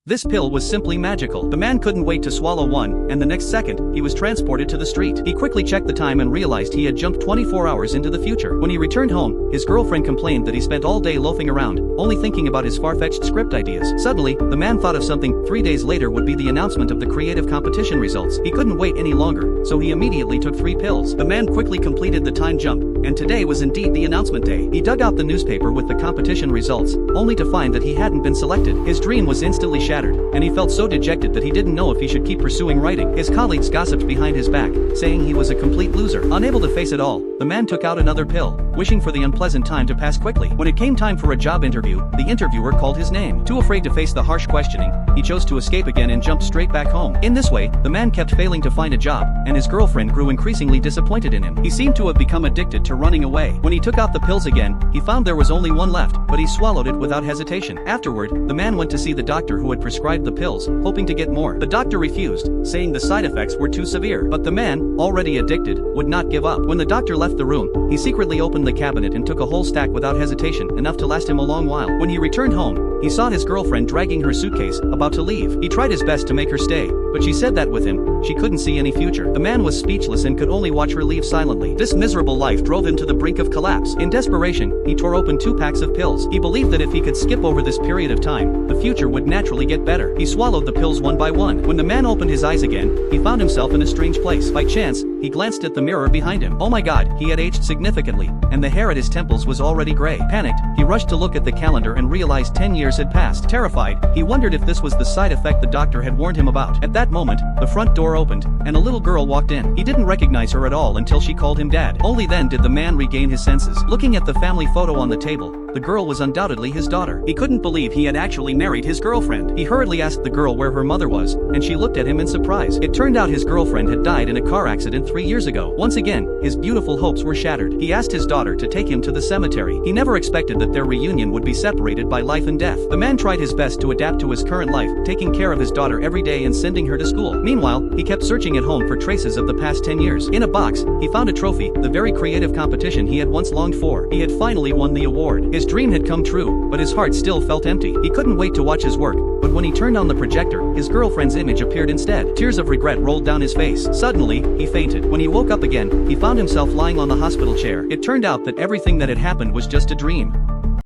This pill was simply magical. The man couldn't wait to swallow one, and the next second, he was transported to the street. He quickly checked the time and realized he had jumped 24 hours into the future. When he returned home, his girlfriend complained that he spent all day loafing around, only thinking about his far-fetched script ideas. Suddenly, the man thought of something. 3 days later would be the announcement of the creative competition results. He couldn't wait any longer, so he immediately took 3 pills. The man quickly completed the time jump, and today was indeed the announcement day. He dug out the newspaper with the competition results, only to find that he hadn't been selected. His dream was instantly shattered, and he felt so dejected that he didn't know if he should keep pursuing writing. His colleagues gossiped behind his back, saying he was a complete loser. Unable to face it all, the man took out another pill, wishing for the unpleasant time to pass quickly. When it came time for a job interview, the interviewer called his name. Too afraid to face the harsh questioning, he chose to escape again and jumped straight back home. In this way, the man kept failing to find a job, and his girlfriend grew increasingly disappointed in him. He seemed to have become addicted to running away. When he took out the pills again, he found there was only one left, but he swallowed it without hesitation. Afterward, the man went to see the doctor who had prescribed the pills, hoping to get more. The doctor refused, saying the side effects were too severe. But the man, already addicted, would not give up. When the doctor left the room, he secretly opened the cabinet and took a whole stack without hesitation, enough to last him a long while. When he returned home, he saw his girlfriend dragging her suitcase, about to leave. He tried his best to make her stay, but she said that with him, she couldn't see any future. The man was speechless and could only watch her leave silently. This miserable life drove him to the brink of collapse. In desperation, he tore open 2 packs of pills. He believed that if he could skip over this period of time, the future would naturally get better. He swallowed the pills one by one. When the man opened his eyes again, he found himself in a strange place. By chance, he glanced at the mirror behind him. Oh my god, he had aged significantly, and the hair at his temples was already gray. Panicked, he rushed to look at the calendar and realized 10 years had passed. Terrified, he wondered if this was the side effect the doctor had warned him about. At that moment, the front door opened, and a little girl walked in. He didn't recognize her at all until she called him dad. Only then did the man regain his senses. Looking at the family photo on the table, the girl was undoubtedly his daughter. He couldn't believe he had actually married his girlfriend. He hurriedly asked the girl where her mother was, and she looked at him in surprise. It turned out his girlfriend had died in a car accident 3 years ago. Once again, his beautiful hopes were shattered. He asked his daughter to take him to the cemetery. He never expected that their reunion would be separated by life and death. The man tried his best to adapt to his current life, taking care of his daughter every day and sending her to school. Meanwhile, he kept searching at home for traces of the past 10 years. In a box, he found a trophy, the very creative competition he had once longed for. He had finally won the award. His dream had come true, but his heart still felt empty. He couldn't wait to watch his work, but when he turned on the projector, his girlfriend's image appeared instead. Tears of regret rolled down his face. Suddenly, he fainted. When he woke up again, he found himself lying on the hospital chair. It turned out that everything that had happened was just a dream.